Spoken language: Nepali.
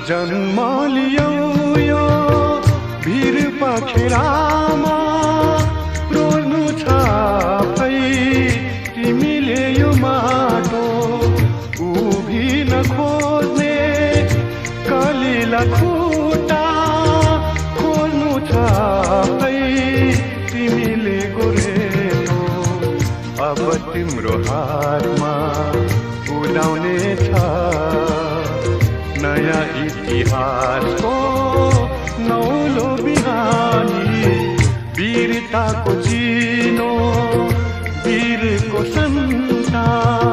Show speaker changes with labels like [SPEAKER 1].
[SPEAKER 1] जन्म लियौ यो भिर पखेरामा रोल्नु छ भई तिमीले यो माटो उभिन खोज्ने कलिला खुट्टा खोल्नु छ भई तिमीले गोरेटो अब तिम्रो हातमा उडाउने छ नयाँ इतिहासको नौलो बिहानी वीरताको चिनो वीरको सन्तान